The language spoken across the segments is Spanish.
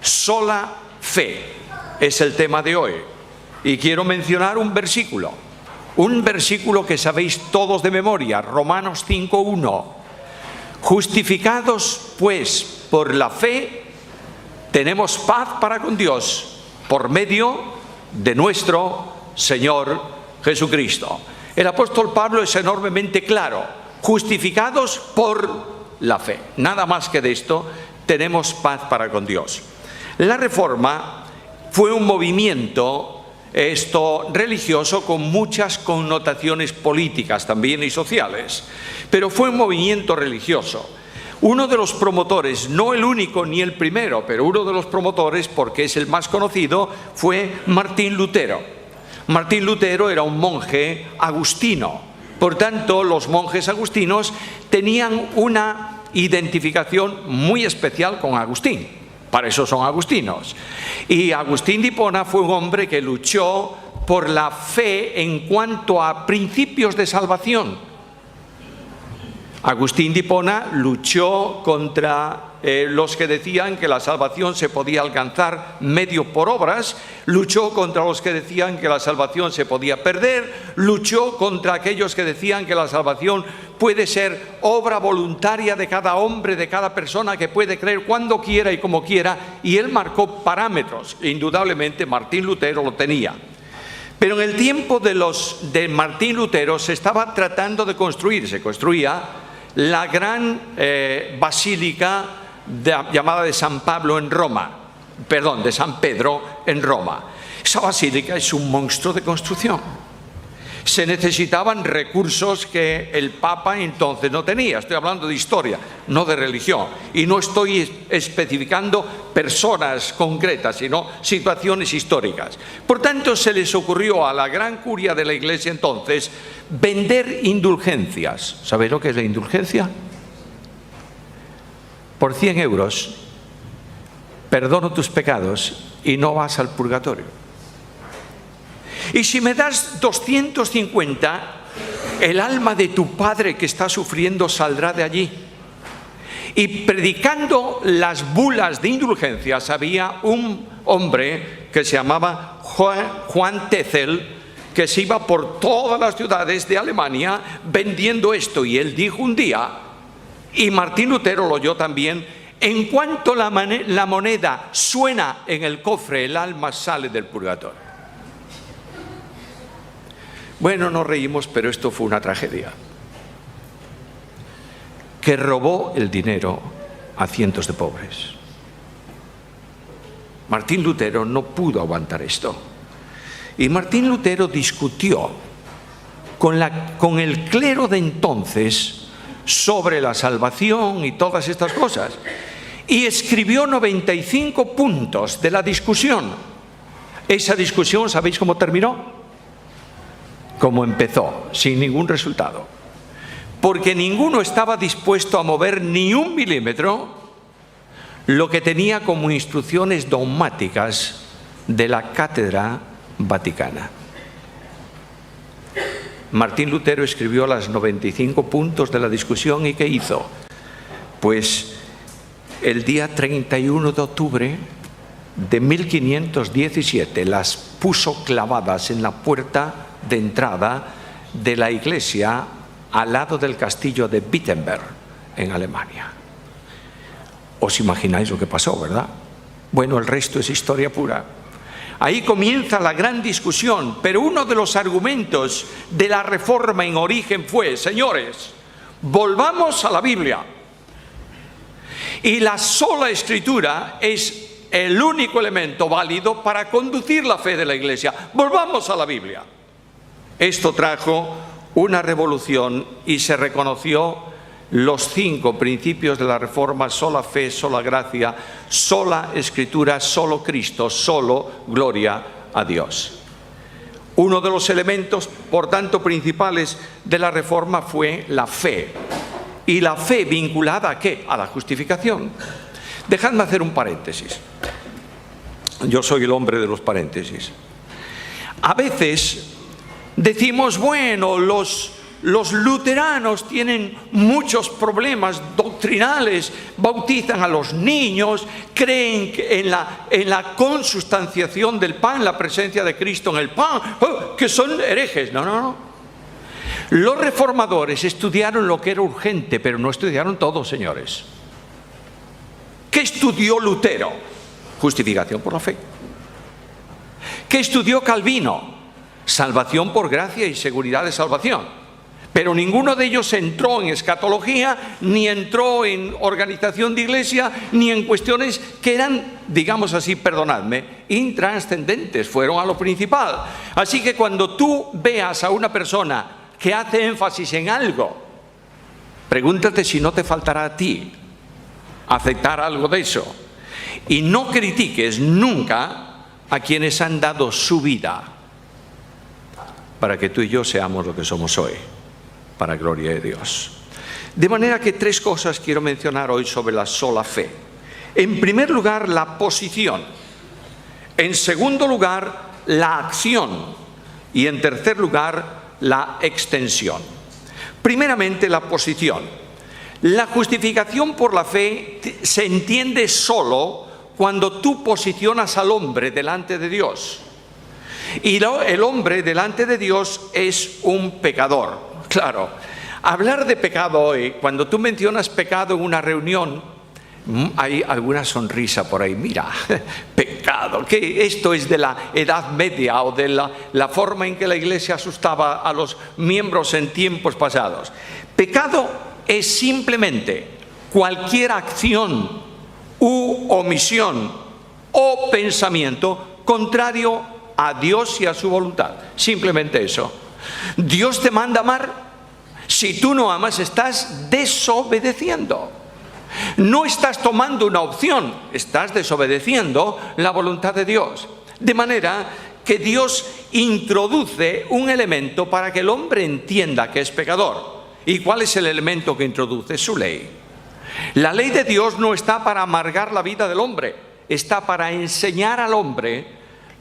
sola fe es el tema de hoy. Y quiero mencionar un versículo que sabéis todos de memoria, Romanos 5:1. Justificados pues por la fe, tenemos paz para con Dios por medio de nuestro Señor Jesucristo. El apóstol Pablo es enormemente claro: justificados por la fe. Nada más que de esto, tenemos paz para con Dios. La Reforma fue un movimiento religioso con muchas connotaciones políticas también y sociales, pero fue un movimiento religioso. Uno de los promotores, no el único ni el primero, pero uno de los promotores, porque es el más conocido, fue Martín Lutero. Martín Lutero era un monje agustino. Por tanto, los monjes agustinos tenían una identificación muy especial con Agustín. Para eso son agustinos. Y Agustín de Hipona fue un hombre que luchó por la fe en cuanto a principios de salvación. Agustín de Hipona luchó contra los que decían que la salvación se podía alcanzar medio por obras, luchó contra los que decían que la salvación se podía perder, luchó contra aquellos que decían que la salvación puede ser obra voluntaria de cada hombre, de cada persona, que puede creer cuando quiera y como quiera, y él marcó parámetros. Indudablemente Martín Lutero lo tenía. Pero en el tiempo de Martín Lutero se estaba tratando de construir, se construía la gran basílica llamada de San Pedro en Roma. Esa basílica es un monstruo de construcción. Se necesitaban recursos que el Papa entonces no tenía. Estoy hablando de historia, no de religión. Y no estoy especificando personas concretas, sino situaciones históricas. Por tanto, se les ocurrió a la gran curia de la Iglesia entonces vender indulgencias. ¿Sabéis lo que es la indulgencia? Por 100 euros perdono tus pecados y no vas al purgatorio. Y si me das 250, el alma de tu padre que está sufriendo saldrá de allí. Y predicando las bulas de indulgencias había un hombre que se llamaba Juan Tetzel, que se iba por todas las ciudades de Alemania vendiendo esto. Y él dijo un día, y Martín Lutero lo oyó también: en cuanto la moneda suena en el cofre, el alma sale del purgatorio. Bueno, nos reímos, pero esto fue una tragedia que robó el dinero a cientos de pobres. Martín Lutero no pudo aguantar esto. Y Martín Lutero discutió con el clero de entonces sobre la salvación y todas estas cosas. Y escribió 95 puntos de la discusión. Esa discusión, ¿sabéis cómo terminó? Como empezó, sin ningún resultado. Porque ninguno estaba dispuesto a mover ni un milímetro lo que tenía como instrucciones dogmáticas de la Cátedra Vaticana. Martín Lutero escribió los 95 puntos de la discusión, ¿y qué hizo? Pues el día 31 de octubre de 1517 las puso clavadas en la puerta de entrada de la iglesia al lado del castillo de Wittenberg, en Alemania. Os imagináis lo que pasó, ¿verdad? Bueno, el resto es historia pura. Ahí comienza la gran discusión, pero uno de los argumentos de la Reforma en origen fue: señores, volvamos a la Biblia. Y la sola Escritura es el único elemento válido para conducir la fe de la Iglesia. Volvamos a la Biblia. Esto trajo una revolución y se reconoció los 5 principios de la Reforma: sola fe, sola gracia, sola Escritura, solo Cristo, solo gloria a Dios. Uno de los elementos, por tanto, principales de la Reforma fue la fe. ¿Y la fe vinculada a qué? A la justificación. Dejadme hacer un paréntesis. Yo soy el hombre de los paréntesis. A veces decimos, bueno, los los luteranos tienen muchos problemas doctrinales, bautizan a los niños, creen en la consustanciación del pan, la presencia de Cristo en el pan, que son herejes. No. Los reformadores estudiaron lo que era urgente, pero no estudiaron todo, señores. ¿Qué estudió Lutero? Justificación por la fe. ¿Qué estudió Calvino? Salvación por gracia y seguridad de salvación. Pero ninguno de ellos entró en escatología, ni entró en organización de iglesia, ni en cuestiones que eran, digamos así, perdonadme, intranscendentes, fueron a lo principal. Así que cuando tú veas a una persona que hace énfasis en algo, pregúntate si no te faltará a ti aceptar algo de eso. Y no critiques nunca a quienes han dado su vida para que tú y yo seamos lo que somos hoy, para gloria de Dios. De manera que 3 cosas quiero mencionar hoy sobre la sola fe. En primer lugar, la posición. En segundo lugar, la acción. Y en tercer lugar, la extensión. Primeramente, la posición. La justificación por la fe se entiende solo cuando tú posicionas al hombre delante de Dios. Y el hombre delante de Dios es un pecador. Claro, hablar de pecado hoy, cuando tú mencionas pecado en una reunión, hay alguna sonrisa por ahí. Mira, pecado, que esto es de la Edad Media o de la forma en que la Iglesia asustaba a los miembros en tiempos pasados. Pecado es simplemente cualquier acción u omisión o pensamiento contrario a Dios y a su voluntad. Simplemente eso. Dios te manda amar. Si tú no amas, estás desobedeciendo. No estás tomando una opción, estás desobedeciendo la voluntad de Dios. De manera que Dios introduce un elemento para que el hombre entienda que es pecador. ¿Y cuál es el elemento que introduce? Su ley. La ley de Dios no está para amargar la vida del hombre, está para enseñar al hombre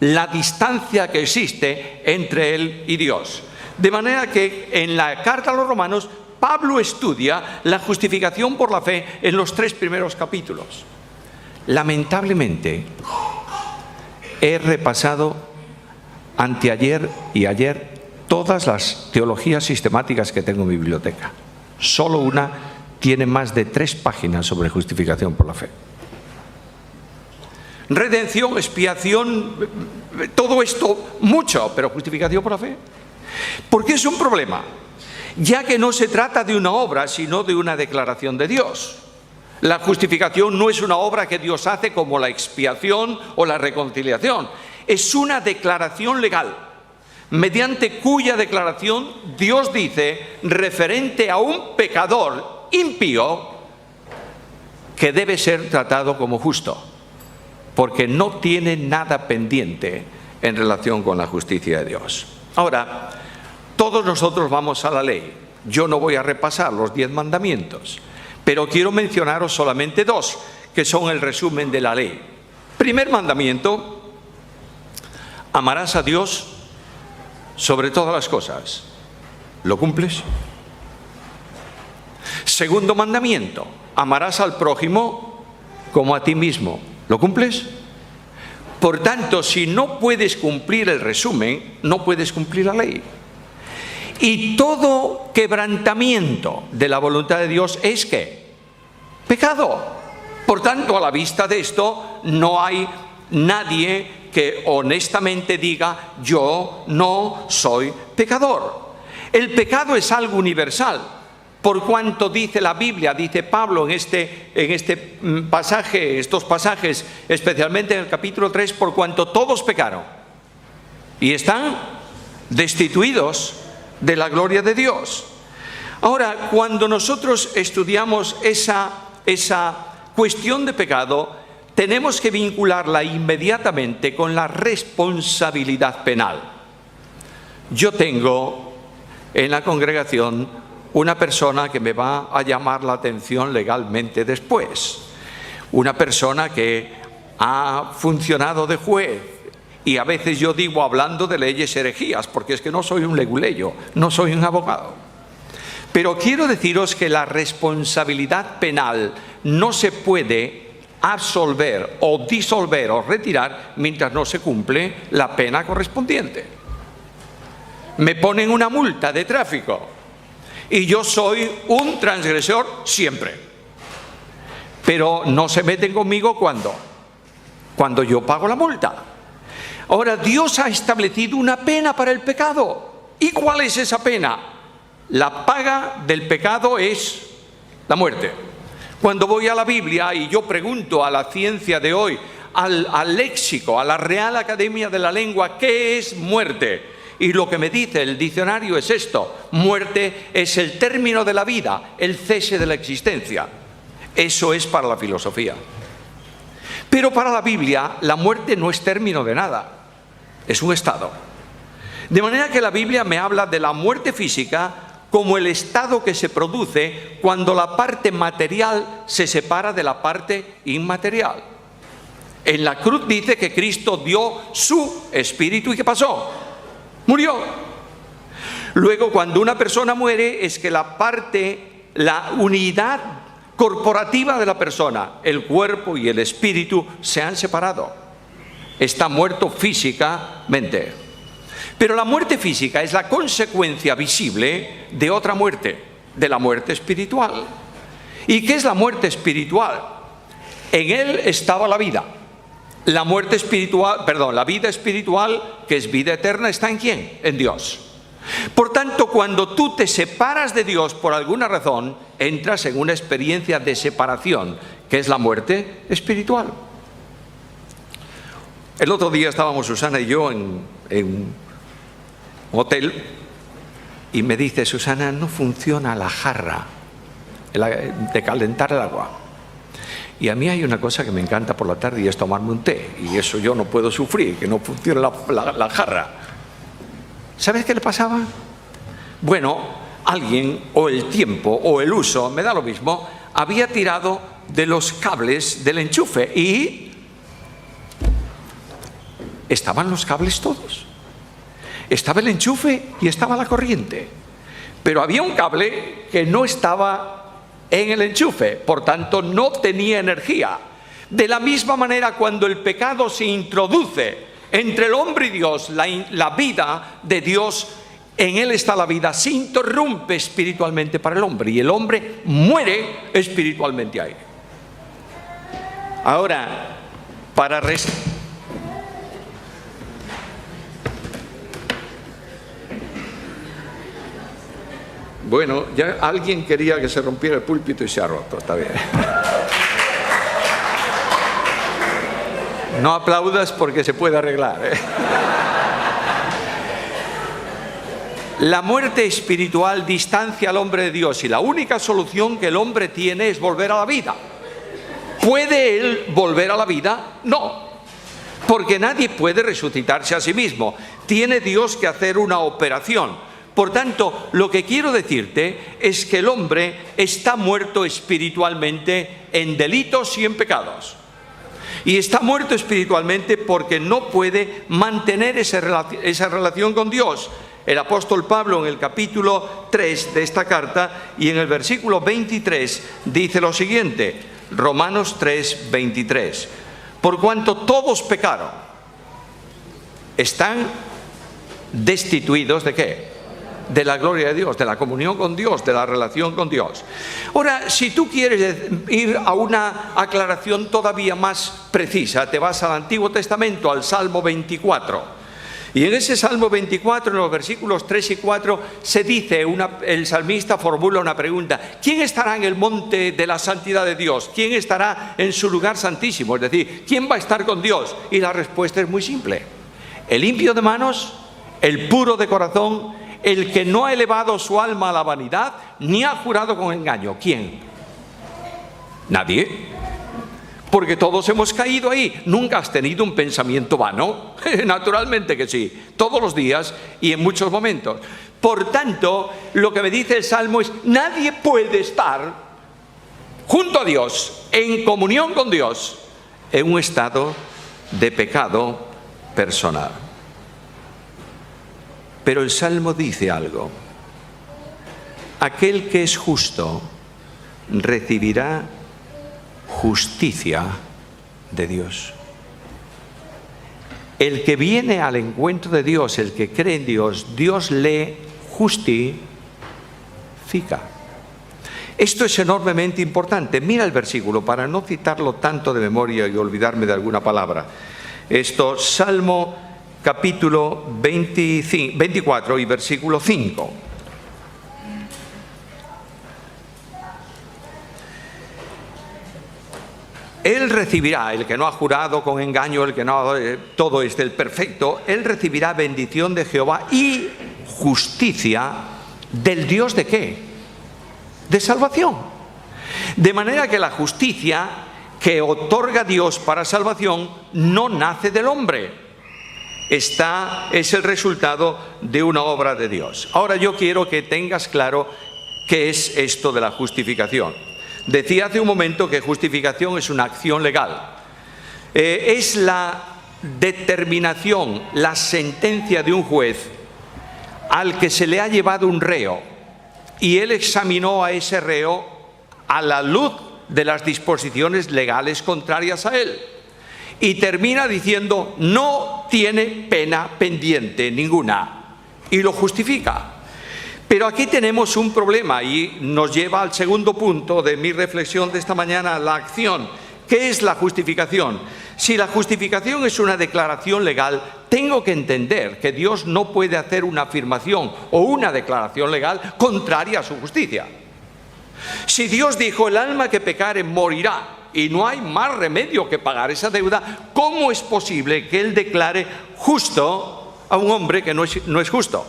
la distancia que existe entre él y Dios. De manera que en la carta a los Romanos, Pablo estudia la justificación por la fe en los 3 primeros capítulos. Lamentablemente, he repasado anteayer y ayer todas las teologías sistemáticas que tengo en mi biblioteca. Solo una tiene más de 3 páginas sobre justificación por la fe. Redención, expiación, todo esto, mucho, pero justificación por la fe. ¿Por qué es un problema? Ya que no se trata de una obra, sino de una declaración de Dios. La justificación no es una obra que Dios hace como la expiación o la reconciliación. Es una declaración legal, mediante cuya declaración Dios dice, referente a un pecador impío, que debe ser tratado como justo, porque no tiene nada pendiente en relación con la justicia de Dios. Ahora, todos nosotros vamos a la ley. Yo no voy a repasar los 10 mandamientos, pero quiero mencionaros solamente 2, que son el resumen de la ley. Primer mandamiento: amarás a Dios sobre todas las cosas. ¿Lo cumples? Segundo mandamiento: amarás al prójimo como a ti mismo. ¿Lo cumples? Por tanto, si no puedes cumplir el resumen, no puedes cumplir la ley. Y todo quebrantamiento de la voluntad de Dios es ¿qué? Pecado. Por tanto, a la vista de esto, no hay nadie que honestamente diga, yo no soy pecador. El pecado es algo universal. Por cuanto dice la Biblia, dice Pablo en este pasaje, estos pasajes, especialmente en el capítulo 3, por cuanto todos pecaron y están destituidos de la gloria de Dios. Ahora, cuando nosotros estudiamos esa cuestión de pecado, tenemos que vincularla inmediatamente con la responsabilidad penal. Yo tengo en la congregación una persona que me va a llamar la atención legalmente después. Una persona que ha funcionado de juez. Y a veces yo digo, hablando de leyes herejías, porque es que no soy un leguleyo, no soy un abogado. Pero quiero deciros que la responsabilidad penal no se puede absolver o disolver o retirar mientras no se cumple la pena correspondiente. Me ponen una multa de tráfico y yo soy un transgresor siempre. Pero no se meten conmigo cuando yo pago la multa. Ahora, Dios ha establecido una pena para el pecado. ¿Y cuál es esa pena? La paga del pecado es la muerte. Cuando voy a la Biblia y yo pregunto a la ciencia de hoy, al léxico, a la Real Academia de la Lengua, ¿qué es muerte? Y lo que me dice el diccionario es esto: muerte es el término de la vida, el cese de la existencia. Eso es para la filosofía. Pero para la Biblia, la muerte no es término de nada, es un estado. De manera que la Biblia me habla de la muerte física como el estado que se produce cuando la parte material se separa de la parte inmaterial. En la cruz dice que Cristo dio su espíritu y ¿qué pasó? Murió. Luego, cuando una persona muere, es que la unidad corporativa de la persona, el cuerpo y el espíritu, se han separado. Está muerto físicamente. Pero la muerte física es la consecuencia visible de otra muerte, de la muerte espiritual. ¿Y qué es la muerte espiritual? En él estaba la vida. La vida espiritual, que es vida eterna, ¿está en quién? En Dios. Por tanto, cuando tú te separas de Dios por alguna razón, entras en una experiencia de separación, que es la muerte espiritual. El otro día estábamos Susana y yo en un hotel y me dice Susana, no funciona la jarra de calentar el agua. Y a mí hay una cosa que me encanta por la tarde y es tomarme un té, y eso yo no puedo sufrir, que no funcione la jarra. ¿Sabes qué le pasaba? Bueno, alguien, o el tiempo, o el uso, me da lo mismo, había tirado de los cables del enchufe y estaban los cables todos. Estaba el enchufe y estaba la corriente. Pero había un cable que no estaba en el enchufe, por tanto no tenía energía. De la misma manera, cuando el pecado se introduce entre el hombre y Dios, la vida de Dios, en él está la vida, se interrumpe espiritualmente para el hombre y el hombre muere espiritualmente ahí. Ahora, bueno, ya alguien quería que se rompiera el púlpito y se ha roto, está bien. No aplaudas porque se puede arreglar, ¿eh? La muerte espiritual distancia al hombre de Dios y la única solución que el hombre tiene es volver a la vida. ¿Puede él volver a la vida? No, porque nadie puede resucitarse a sí mismo. Tiene Dios que hacer una operación. Por tanto, lo que quiero decirte es que el hombre está muerto espiritualmente en delitos y en pecados. Y está muerto espiritualmente porque no puede mantener esa relación con Dios. El apóstol Pablo en el capítulo 3 de esta carta y en el versículo 23 dice lo siguiente, Romanos 3, 23. Por cuanto todos pecaron, están destituidos ¿de qué? De la gloria de Dios, de la comunión con Dios, de la relación con Dios. Ahora, si tú quieres ir a una aclaración todavía más precisa, te vas al Antiguo Testamento, al Salmo 24. Y en ese Salmo 24, en los versículos 3 y 4, se dice, el salmista formula una pregunta: ¿quién estará en el monte de la santidad de Dios? ¿Quién estará en su lugar santísimo? Es decir, ¿quién va a estar con Dios? Y la respuesta es muy simple: el limpio de manos, el puro de corazón, el que no ha elevado su alma a la vanidad, ni ha jurado con engaño. ¿Quién? Nadie. Porque todos hemos caído ahí. ¿Nunca has tenido un pensamiento vano? Naturalmente que sí, todos los días y en muchos momentos. Por tanto, lo que me dice el Salmo es: nadie puede estar junto a Dios, en comunión con Dios, en un estado de pecado personal. Pero el Salmo dice algo. aquel que es justo recibirá justicia de Dios. El que viene al encuentro de Dios, el que cree en Dios, Dios le justifica. Esto es enormemente importante. Mira el versículo para no citarlo tanto de memoria y olvidarme de alguna palabra. Esto, Salmo capítulo 24 y versículo 5. Él recibirá, el que no ha jurado con engaño, el que no ha, todo es del perfecto, él recibirá bendición de Jehová y justicia del Dios ¿de qué? De salvación. De manera que la justicia que otorga Dios para salvación no nace del hombre. Es el resultado de una obra de Dios. Ahora yo quiero que tengas claro qué es esto de la justificación. Decía hace un momento que justificación es una acción legal. Es la determinación, la sentencia de un juez al que se le ha llevado un reo y él examinó a ese reo a la luz de las disposiciones legales contrarias a él y termina diciendo no tiene pena pendiente ninguna y lo justifica. Pero aquí tenemos un problema y nos lleva al segundo punto de mi reflexión de esta mañana, la acción. ¿Qué es la justificación? Si la justificación es una declaración legal, tengo que entender que Dios no puede hacer una afirmación o una declaración legal contraria a su justicia. Si Dios dijo, el alma que pecare morirá, y no hay más remedio que pagar esa deuda, ¿cómo es posible que Él declare justo a un hombre que no es justo?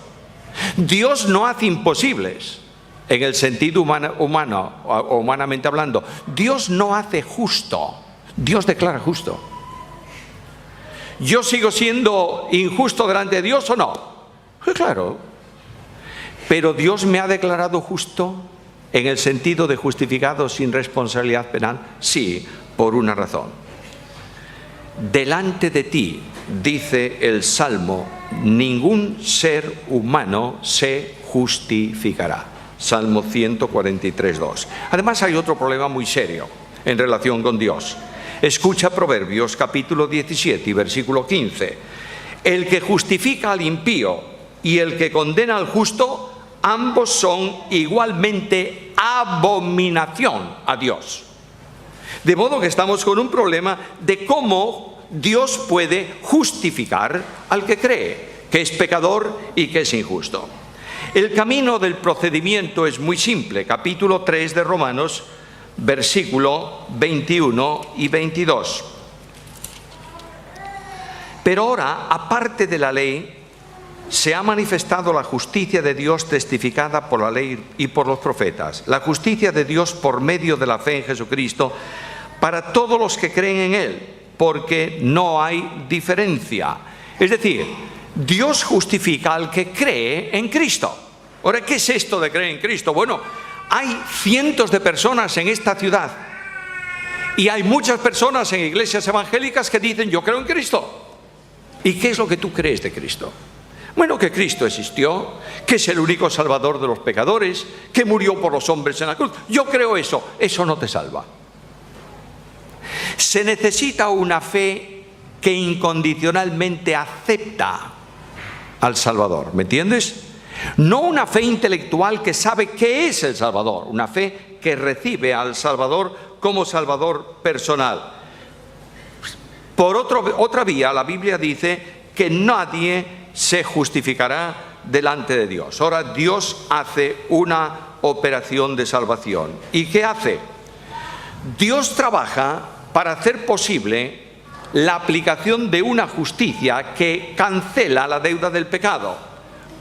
Dios no hace imposibles en el sentido humanamente hablando. Dios no hace justo, Dios declara justo. ¿Yo sigo siendo injusto delante de Dios o no? Claro. Pero Dios me ha declarado justo en el sentido de justificado sin responsabilidad penal. Sí, por una razón. Delante de ti, dice el Salmo, ningún ser humano se justificará. Salmo 143:2. Además hay otro problema muy serio en relación con Dios. Escucha Proverbios capítulo 17 y versículo 15. El que justifica al impío y el que condena al justo, ambos son igualmente abominación a Dios. De modo que estamos con un problema de cómo Dios puede justificar al que cree que es pecador y que es injusto. El camino del procedimiento es muy simple. Capítulo 3 de Romanos, versículo 21 y 22. Pero ahora, aparte de la ley, se ha manifestado la justicia de Dios testificada por la ley y por los profetas. La justicia de Dios por medio de la fe en Jesucristo para todos los que creen en Él, porque no hay diferencia. Es decir, Dios justifica al que cree en Cristo. Ahora, ¿qué es esto de creer en Cristo? Bueno, hay cientos de personas en esta ciudad y hay muchas personas en iglesias evangélicas que dicen, yo creo en Cristo. ¿Y qué es lo que tú crees de Cristo? Bueno, que Cristo existió, que es el único salvador de los pecadores, que murió por los hombres en la cruz. Yo creo eso. Eso no te salva. Se necesita una fe que incondicionalmente acepta al Salvador. ¿Me entiendes? No una fe intelectual que sabe qué es el Salvador. Una fe que recibe al Salvador como Salvador personal. Por otra vía, la Biblia dice que nadie se justificará delante de Dios. Ahora Dios hace una operación de salvación. ¿Y qué hace? Dios trabaja para hacer posible la aplicación de una justicia que cancela la deuda del pecado.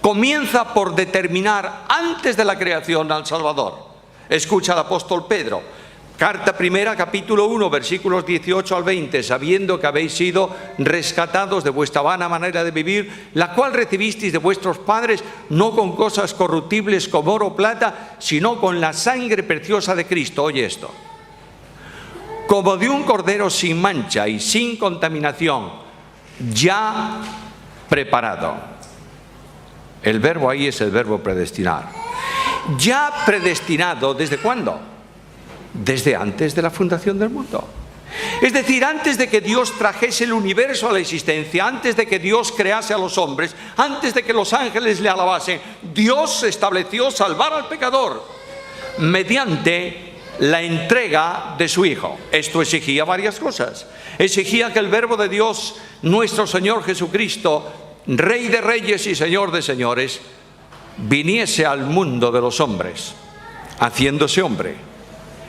Comienza por determinar antes de la creación al Salvador. Escucha al apóstol Pedro. Carta primera, capítulo 1, versículos 18 al 20, sabiendo que habéis sido rescatados de vuestra vana manera de vivir, la cual recibisteis de vuestros padres, no con cosas corruptibles como oro o plata, sino con la sangre preciosa de Cristo. Oye esto. Como de un cordero sin mancha y sin contaminación, ya preparado. El verbo ahí es el verbo predestinar. ya predestinado, ¿desde cuándo? Desde antes de la fundación del mundo. Es decir, antes de que Dios trajese el universo a la existencia, antes de que Dios crease a los hombres, antes de que los ángeles le alabasen, Dios estableció salvar al pecador mediante la entrega de su Hijo. Esto exigía varias cosas. Exigía que el Verbo de Dios, nuestro Señor Jesucristo, Rey de reyes y Señor de señores, viniese al mundo de los hombres, haciéndose hombre.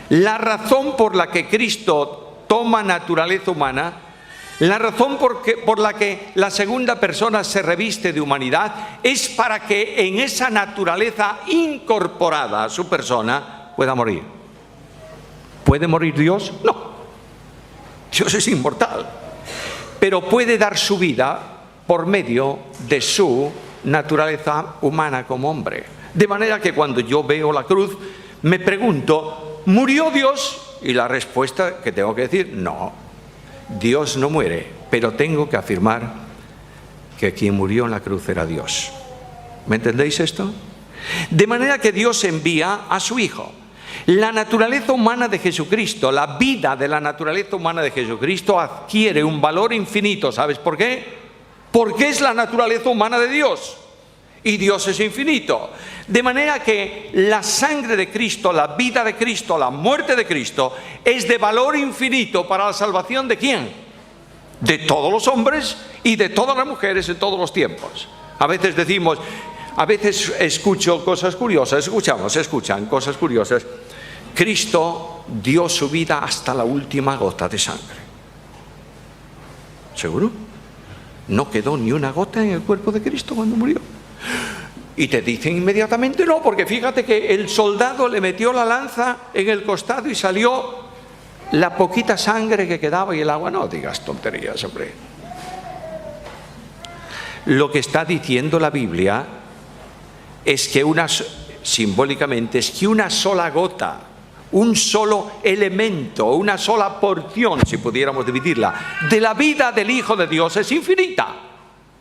La razón por la que Cristo toma naturaleza humana, la razón por la que la segunda persona se reviste de humanidad, es para que en esa naturaleza incorporada a su persona pueda morir. ¿Puede morir Dios? No. Dios es inmortal. Pero puede dar su vida por medio de su naturaleza humana como hombre. De manera que cuando yo veo la cruz, me pregunto, ¿murió Dios? Y la respuesta que tengo que decir, no, Dios no muere, pero tengo que afirmar que quien murió en la cruz era Dios. ¿Me entendéis esto? De manera que Dios envía a su Hijo. La naturaleza humana de Jesucristo, la vida de la naturaleza humana de Jesucristo adquiere un valor infinito. ¿Sabes por qué? Porque es la naturaleza humana de Dios. Y Dios es infinito. De manera que la sangre de Cristo, la vida de Cristo, la muerte de Cristo es de valor infinito para la salvación ¿de quién? De todos los hombres y de todas las mujeres en todos los tiempos. A veces decimos, a veces escucho cosas curiosas, escuchan cosas curiosas. Cristo dio su vida hasta la última gota de sangre. ¿Seguro? No quedó ni una gota en el cuerpo de Cristo cuando murió. Y te dicen inmediatamente no, porque fíjate que el soldado le metió la lanza en el costado y salió la poquita sangre que quedaba y el agua. No digas tonterías, hombre. Lo que está diciendo la Biblia es que simbólicamente es que una sola gota, un solo elemento, una sola porción, si pudiéramos dividirla, de la vida del Hijo de Dios es infinita.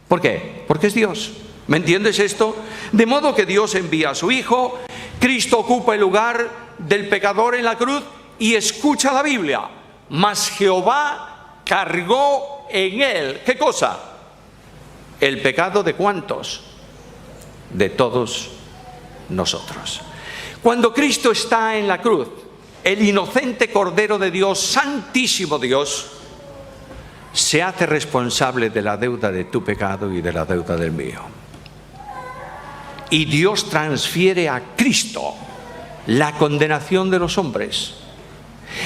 ¿Por qué? Porque es Dios. ¿Me entiendes esto? De modo que Dios envía a su Hijo, Cristo ocupa el lugar del pecador en la cruz y escucha la Biblia. Mas Jehová cargó en él, ¿qué cosa? El pecado de ¿cuántos? De todos nosotros. Cuando Cristo está en la cruz, el inocente Cordero de Dios, Santísimo Dios, se hace responsable de la deuda de tu pecado y de la deuda del mío. Y Dios transfiere a Cristo la condenación de los hombres.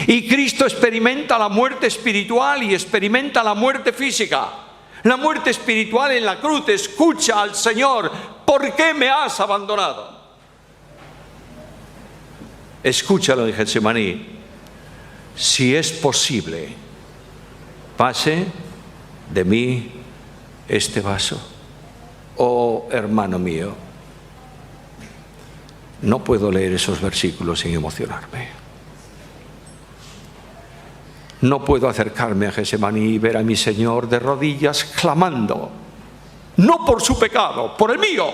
Y Cristo experimenta la muerte espiritual y experimenta la muerte física. La muerte espiritual en la cruz escucha al Señor: ¿por qué me has abandonado? Escúchalo en Getsemaní: si es posible, pase de mí este vaso. Oh, hermano mío, no puedo leer esos versículos sin emocionarme. No puedo acercarme a Getsemaní y ver a mi Señor de rodillas clamando, no por su pecado, por el mío.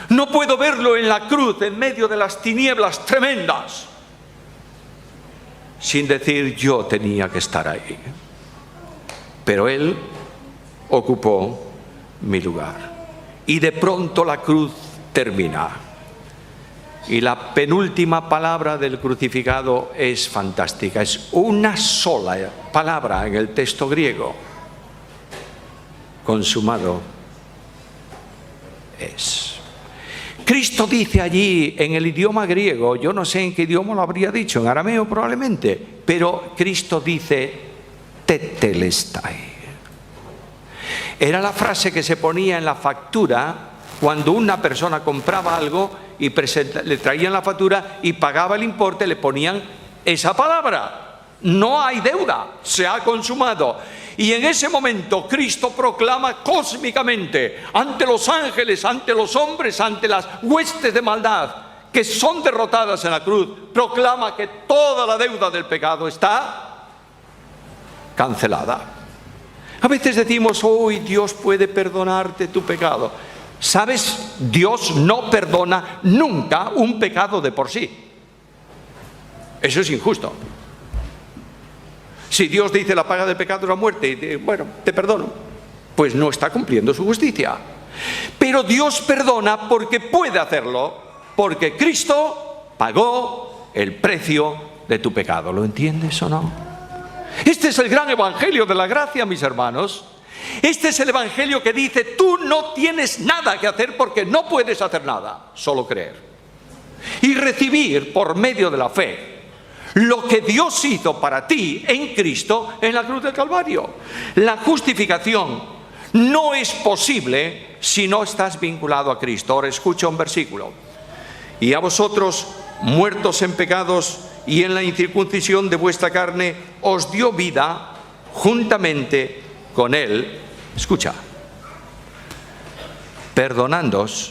No puedo verlo en la cruz, en medio de las tinieblas tremendas, sin decir yo tenía que estar ahí. Pero Él ocupó mi lugar. Y de pronto la cruz termina. Y la penúltima palabra del crucificado es fantástica. Es una sola palabra en el texto griego: consumado es. Cristo dice allí en el idioma griego, yo no sé en qué idioma lo habría dicho, en arameo probablemente, pero Cristo dice tetelestai. Era la frase que se ponía en la factura cuando una persona compraba algo y le traían la factura y pagaba el importe, le ponían esa palabra: no hay deuda, se ha consumado. Y en ese momento Cristo proclama cósmicamente ante los ángeles, ante los hombres, ante las huestes de maldad que son derrotadas en la cruz, proclama que toda la deuda del pecado está cancelada. A veces decimos, hoy Dios puede perdonarte tu pecado. ¿Sabes? Dios no perdona nunca un pecado de por sí. Eso es injusto. Si Dios dice la paga del pecado es la muerte, y bueno, te perdono, pues no está cumpliendo su justicia. Pero Dios perdona porque puede hacerlo, porque Cristo pagó el precio de tu pecado. ¿Lo entiendes o no? Este es el gran evangelio de la gracia, mis hermanos. Este es el evangelio que dice: tú no tienes nada que hacer porque no puedes hacer nada, solo creer y recibir por medio de la fe lo que Dios hizo para ti en Cristo en la cruz del Calvario. La justificación no es posible si no estás vinculado a Cristo. Ahora escucha un versículo: y a vosotros, muertos en pecados y en la incircuncisión de vuestra carne, os dio vida juntamente con Él, escucha, perdonándoos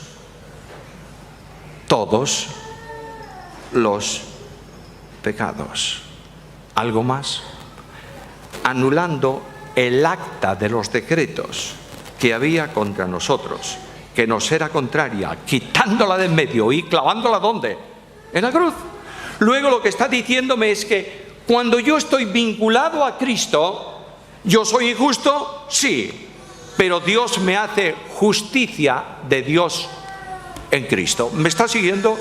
todos los pecados. ¿Algo más? Anulando el acta de los decretos que había contra nosotros, que nos era contraria, quitándola de en medio y clavándola ¿dónde? En la cruz. Luego lo que está diciéndome es que cuando yo estoy vinculado a Cristo, ¿yo soy injusto? Sí, pero Dios me hace justicia de Dios en Cristo. ¿Me está siguiendo?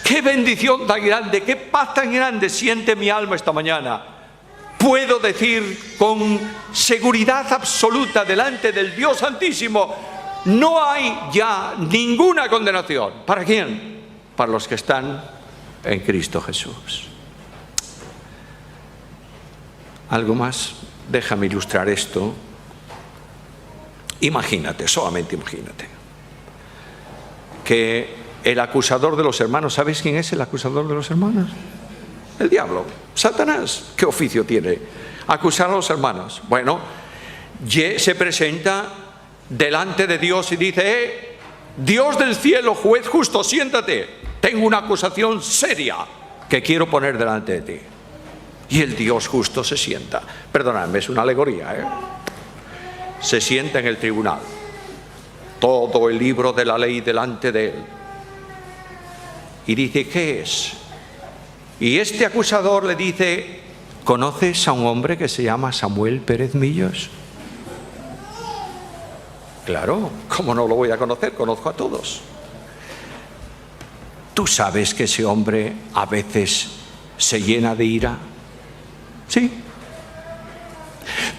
¡Qué bendición tan grande! ¡Qué paz tan grande siente mi alma esta mañana! Puedo decir con seguridad absoluta delante del Dios Santísimo: no hay ya ninguna condenación. ¿Para quién? Para los que están en Cristo Jesús. ¿Algo más? Déjame ilustrar esto. Imagínate, solamente imagínate, que el acusador de los hermanos, ¿sabes quién es el acusador de los hermanos? El diablo, Satanás. ¿Qué oficio tiene? Acusar a los hermanos. Bueno, se presenta delante de Dios y dice: Dios del cielo, juez justo, siéntate. Tengo una acusación seria que quiero poner delante de ti. Y el Dios justo se sienta. Perdonadme, es una alegoría, Se sienta en el tribunal. Todo el libro de la ley delante de él. Y dice: ¿qué es? Y este acusador le dice: ¿conoces a un hombre que se llama Samuel Pérez Millos? Claro, ¿cómo no lo voy a conocer? Conozco a todos. ¿Tú sabes que ese hombre a veces se llena de ira? Sí.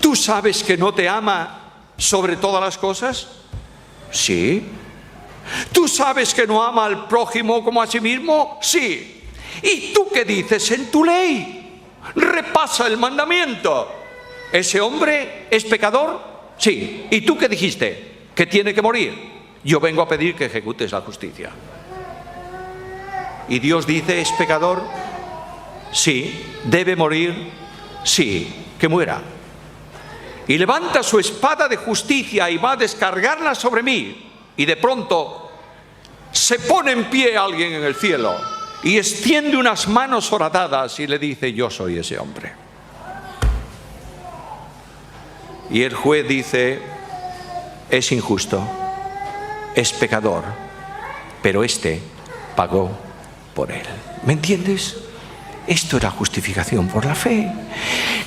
¿Tú sabes que no te ama sobre todas las cosas? Sí. ¿Tú sabes que no ama al prójimo como a sí mismo? Sí. ¿Y tú qué dices en tu ley? Repasa el mandamiento. ¿Ese hombre es pecador? Sí. ¿Y tú qué dijiste? ¿Que tiene que morir? Yo vengo a pedir que ejecutes la justicia. ¿Y Dios dice: es pecador? Sí. ¿Debe morir? Sí. Que muera. Y levanta su espada de justicia y va a descargarla sobre mí. Y de pronto se pone en pie alguien en el cielo y extiende unas manos horadadas y le dice: yo soy ese hombre. Y el juez dice: es injusto, es pecador, pero este pagó por él. ¿Me entiendes? Esto era justificación por la fe.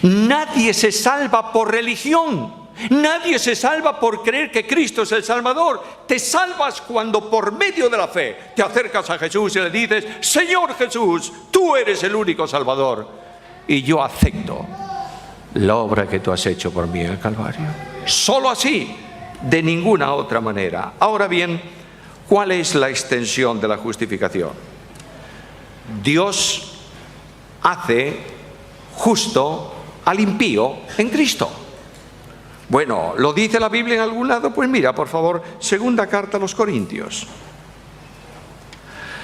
Nadie se salva por religión. Nadie se salva por creer que Cristo es el Salvador. Te salvas cuando por medio de la fe te acercas a Jesús y le dices: Señor Jesús, tú eres el único Salvador y yo acepto la obra que tú has hecho por mí en el Calvario. Solo así, de ninguna otra manera. Ahora bien, ¿cuál es la extensión de la justificación? Dios hace justo al impío en Cristo. Bueno, ¿lo dice la Biblia en algún lado? Pues mira, por favor, segunda carta a los Corintios.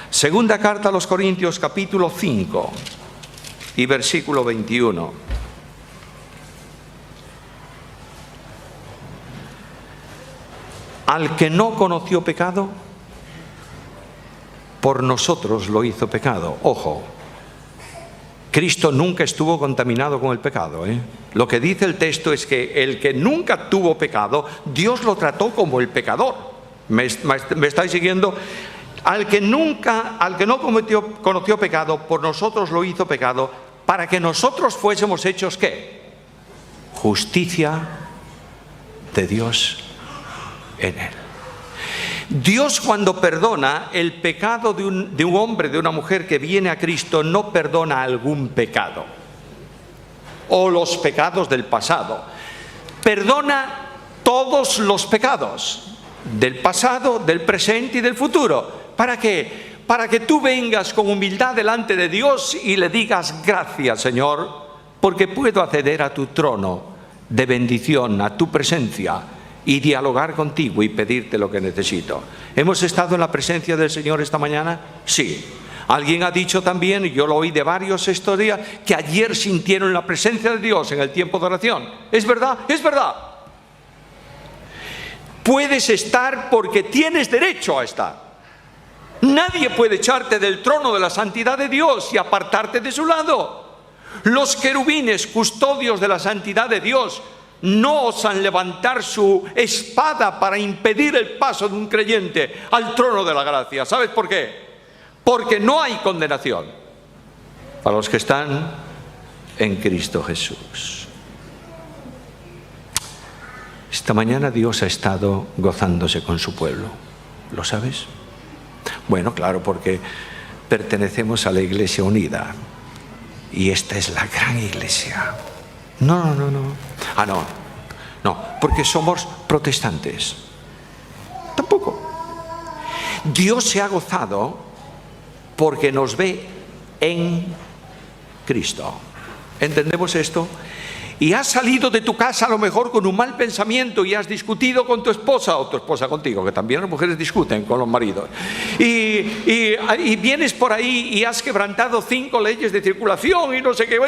Segunda carta a los Corintios, capítulo 5 y versículo 21. Al que no conoció pecado, por nosotros lo hizo pecado. Ojo, Cristo nunca estuvo contaminado con el pecado, Lo que dice el texto es que el que nunca tuvo pecado, Dios lo trató como el pecador. ¿Me estáis siguiendo? Al que no conoció pecado, por nosotros lo hizo pecado, para que nosotros fuésemos hechos, ¿qué? Justicia de Dios en él. Dios, cuando perdona el pecado de un hombre, de una mujer que viene a Cristo, no perdona algún pecado o los pecados del pasado. Perdona todos los pecados del pasado, del presente y del futuro. ¿Para qué? Para que tú vengas con humildad delante de Dios y le digas: gracias, Señor, porque puedo acceder a tu trono de bendición, a tu presencia, y dialogar contigo y pedirte lo que necesito. ¿Hemos estado en la presencia del Señor esta mañana? Sí. Alguien ha dicho también, y yo lo oí de varios estos días, que ayer sintieron la presencia de Dios en el tiempo de oración. ¿Es verdad? Es verdad. Puedes estar porque tienes derecho a estar. Nadie puede echarte del trono de la santidad de Dios y apartarte de su lado. Los querubines, custodios de la santidad de Dios, no osan levantar su espada para impedir el paso de un creyente al trono de la gracia. ¿Sabes por qué? Porque no hay condenación para los que están en Cristo Jesús. Esta mañana Dios ha estado gozándose con su pueblo. ¿Lo sabes? Bueno, claro, porque pertenecemos a la Iglesia Unida. Y esta es la gran iglesia. No. No, porque somos protestantes. Tampoco. Dios se ha gozado porque nos ve en Cristo. ¿Entendemos esto? Y has salido de tu casa a lo mejor con un mal pensamiento y has discutido con tu esposa o tu esposa contigo, que también las mujeres discuten con los maridos. Y vienes por ahí y has quebrantado 5 leyes de circulación y no sé qué.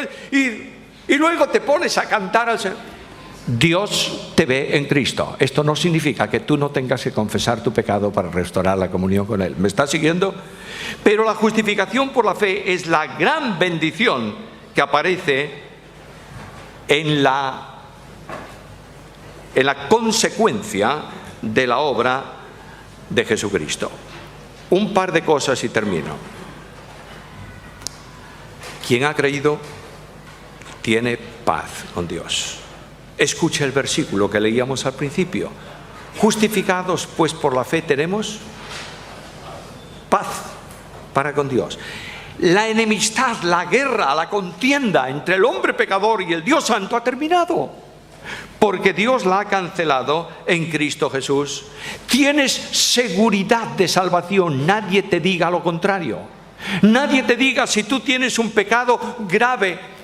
Y luego te pones a cantar al Señor. Dios te ve en Cristo. Esto no significa que tú no tengas que confesar tu pecado para restaurar la comunión con Él. ¿Me estás siguiendo? Pero la justificación por la fe es la gran bendición que aparece en la consecuencia de la obra de Jesucristo. Un par de cosas y termino. Quien ha creído tiene paz con Dios. Escucha el versículo que leíamos al principio. Justificados pues por la fe tenemos paz para con Dios. La enemistad, la guerra, la contienda entre el hombre pecador y el Dios Santo ha terminado, porque Dios la ha cancelado en Cristo Jesús. Tienes seguridad de salvación. Nadie te diga lo contrario. Nadie te diga si tú tienes un pecado grave.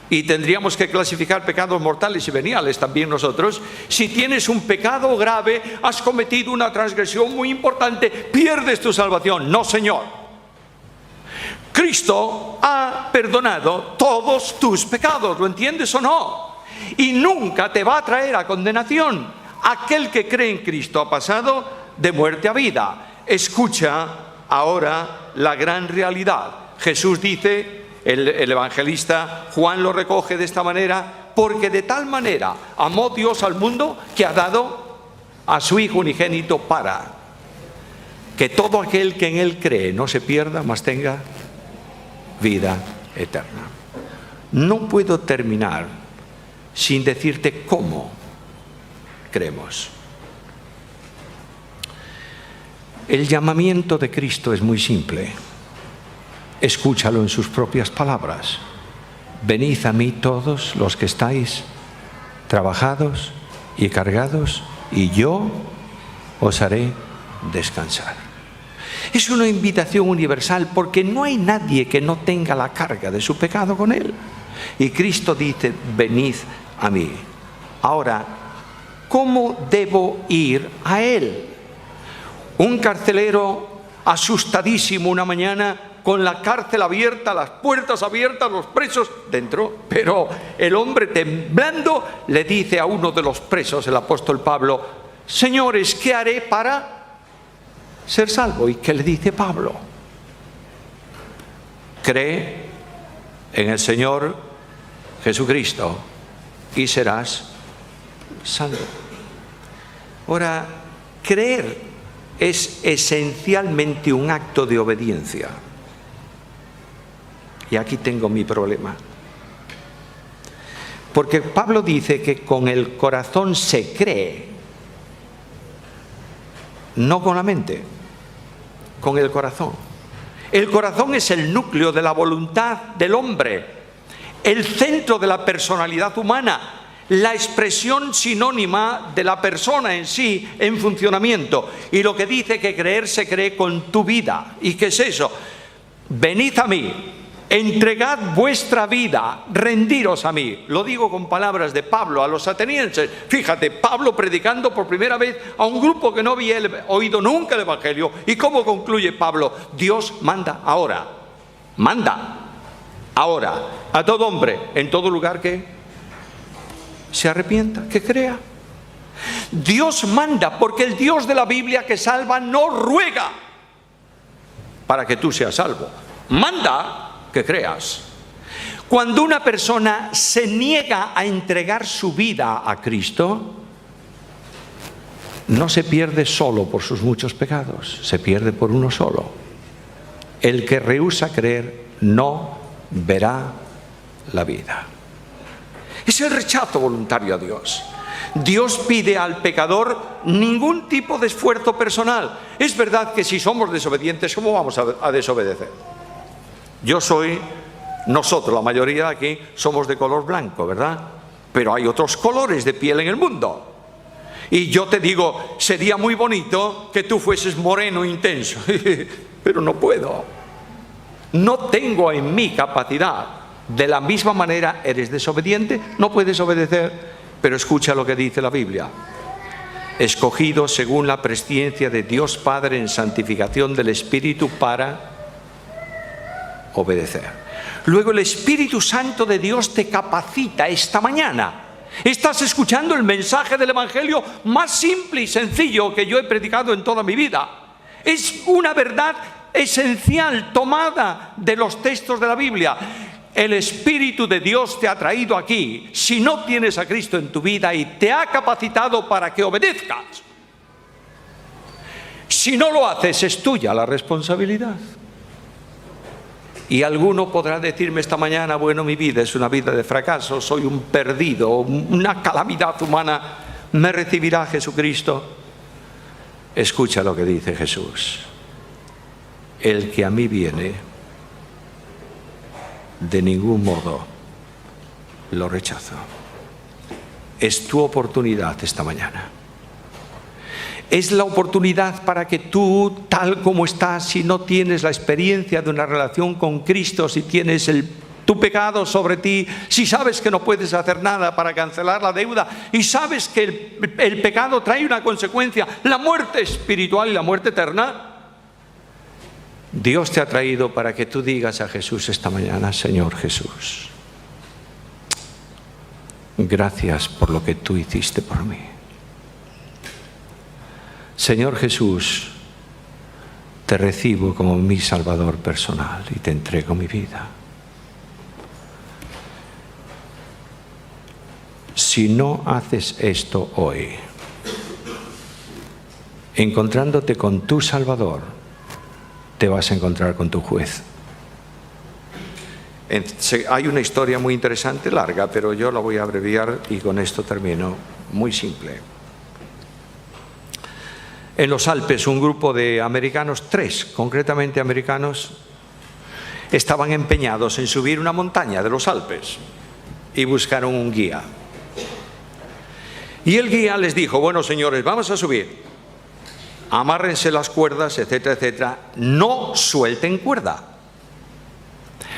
Y tendríamos que clasificar pecados mortales y veniales también nosotros. Si tienes un pecado grave, has cometido una transgresión muy importante, pierdes tu salvación. No, Señor. Cristo ha perdonado todos tus pecados. ¿Lo entiendes o no? Y nunca te va a traer a condenación. Aquel que cree en Cristo ha pasado de muerte a vida. Escucha ahora la gran realidad. Jesús dice... El evangelista Juan lo recoge de esta manera: porque de tal manera amó Dios al mundo que ha dado a su Hijo unigénito para que todo aquel que en Él cree no se pierda, mas tenga vida eterna. No puedo terminar sin decirte cómo creemos. El llamamiento de Cristo es muy simple. Escúchalo en sus propias palabras. Venid a mí todos los que estáis trabajados y cargados, y yo os haré descansar. Es una invitación universal, porque no hay nadie que no tenga la carga de su pecado con él. Y Cristo dice: venid a mí. Ahora, ¿cómo debo ir a él? Un carcelero asustadísimo una mañana, con la cárcel abierta, las puertas abiertas, los presos dentro, pero el hombre temblando le dice a uno de los presos, el apóstol Pablo: señores, ¿qué haré para ser salvo? ¿Y qué le dice Pablo? Cree en el Señor Jesucristo y serás salvo. Ahora, creer es esencialmente un acto de obediencia. Y aquí tengo mi problema. Porque Pablo dice que con el corazón se cree, no con la mente, con el corazón. El corazón es el núcleo de la voluntad del hombre, el centro de la personalidad humana, la expresión sinónima de la persona en sí en funcionamiento. Y lo que dice que creer se cree con tu vida. ¿Y qué es eso? Venid a mí, entregad vuestra vida, rendiros a mí. Lo digo con palabras de Pablo a los atenienses. Fíjate, Pablo predicando por primera vez a un grupo que no había oído nunca el Evangelio. ¿Y cómo concluye Pablo? Dios manda ahora. Manda ahora a todo hombre, en todo lugar que se arrepienta, que crea. Dios manda, porque el Dios de la Biblia que salva no ruega para que tú seas salvo. Manda que creas. Cuando una persona se niega a entregar su vida a Cristo, no se pierde solo por sus muchos pecados, se pierde por uno solo. El que rehúsa creer no verá la vida. Es el rechazo voluntario a Dios. Dios pide al pecador ningún tipo de esfuerzo personal. Es verdad que si somos desobedientes, ¿cómo vamos a desobedecer? Nosotros, la mayoría de aquí, somos de color blanco, ¿verdad? Pero hay otros colores de piel en el mundo. Y yo te digo, sería muy bonito que tú fueses moreno intenso, pero no puedo. No tengo en mí capacidad. De la misma manera, eres desobediente, no puedes obedecer, pero escucha lo que dice la Biblia. Escogido según la presciencia de Dios Padre en santificación del Espíritu para obedecer. Luego el Espíritu Santo de Dios te capacita esta mañana. Estás escuchando el mensaje del Evangelio más simple y sencillo que yo he predicado en toda mi vida. Es una verdad esencial tomada de los textos de la Biblia. El Espíritu de Dios te ha traído aquí, si no tienes a Cristo en tu vida, y te ha capacitado para que obedezcas. Si no lo haces, es tuya la responsabilidad. Y alguno podrá decirme esta mañana, bueno, mi vida es una vida de fracaso, soy un perdido, una calamidad humana, ¿me recibirá Jesucristo? Escucha lo que dice Jesús. El que a mí viene, de ningún modo lo rechazo. Es tu oportunidad esta mañana. Es la oportunidad para que tú, tal como estás, si no tienes la experiencia de una relación con Cristo, si tienes tu pecado sobre ti, si sabes que no puedes hacer nada para cancelar la deuda y sabes que el pecado trae una consecuencia, la muerte espiritual y la muerte eterna, Dios te ha traído para que tú digas a Jesús esta mañana, Señor Jesús, gracias por lo que tú hiciste por mí. Señor Jesús, te recibo como mi Salvador personal y te entrego mi vida. Si no haces esto hoy, encontrándote con tu Salvador, te vas a encontrar con tu juez. Hay una historia muy interesante, larga, pero yo la voy a abreviar y con esto termino. Muy simple. En los Alpes, un grupo de americanos, 3 concretamente americanos, estaban empeñados en subir una montaña de los Alpes y buscaron un guía. Y el guía les dijo, bueno, señores, vamos a subir. Amárrense las cuerdas, etcétera, etcétera. No suelten cuerda.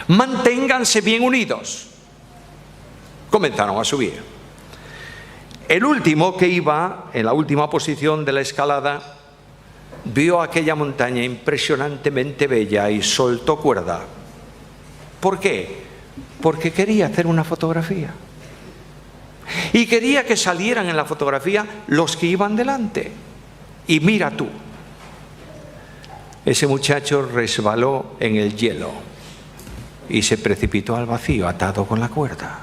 Manténganse bien unidos. Comenzaron a subir. El último, que iba en la última posición de la escalada, vio aquella montaña impresionantemente bella y soltó cuerda. ¿Por qué? Porque quería hacer una fotografía. Y quería que salieran en la fotografía los que iban delante. Y mira tú, ese muchacho resbaló en el hielo y se precipitó al vacío atado con la cuerda.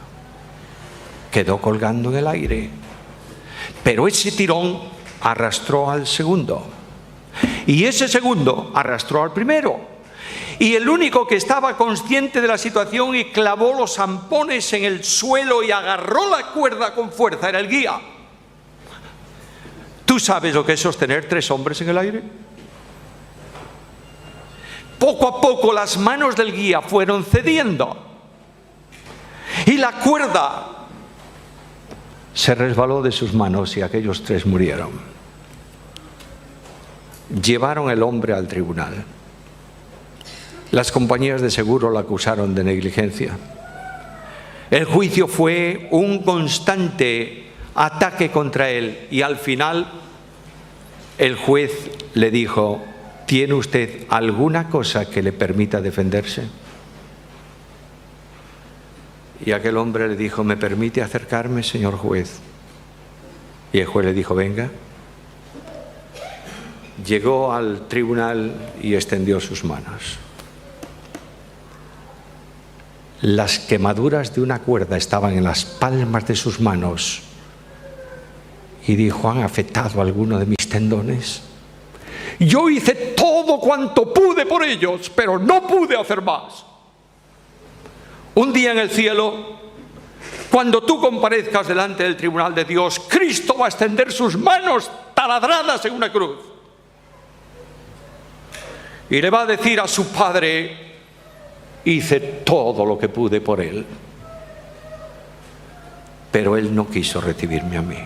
Quedó colgando en el aire. Pero ese tirón arrastró al segundo. Y ese segundo arrastró al primero. Y el único que estaba consciente de la situación y clavó los zampones en el suelo y agarró la cuerda con fuerza era el guía. ¿Tú sabes lo que es sostener 3 hombres en el aire? Poco a poco las manos del guía fueron cediendo y la cuerda se resbaló de sus manos y aquellos 3 murieron. Llevaron el hombre al tribunal. Las compañías de seguro lo acusaron de negligencia. El juicio fue un constante ataque contra él y al final el juez le dijo: ¿tiene usted alguna cosa que le permita defenderse? Y aquel hombre le dijo: ¿me permite acercarme, señor juez? Y el juez le dijo: venga. Llegó al tribunal y extendió sus manos. Las quemaduras de una cuerda estaban en las palmas de sus manos y dijo: ¿han afectado alguno de mis tendones? Yo hice todo cuanto pude por ellos, pero no pude hacer más. Un día en el cielo, cuando tú comparezcas delante del tribunal de Dios, Cristo va a extender sus manos taladradas en una cruz y le va a decir a su Padre: hice todo lo que pude por él, pero él no quiso recibirme a mí.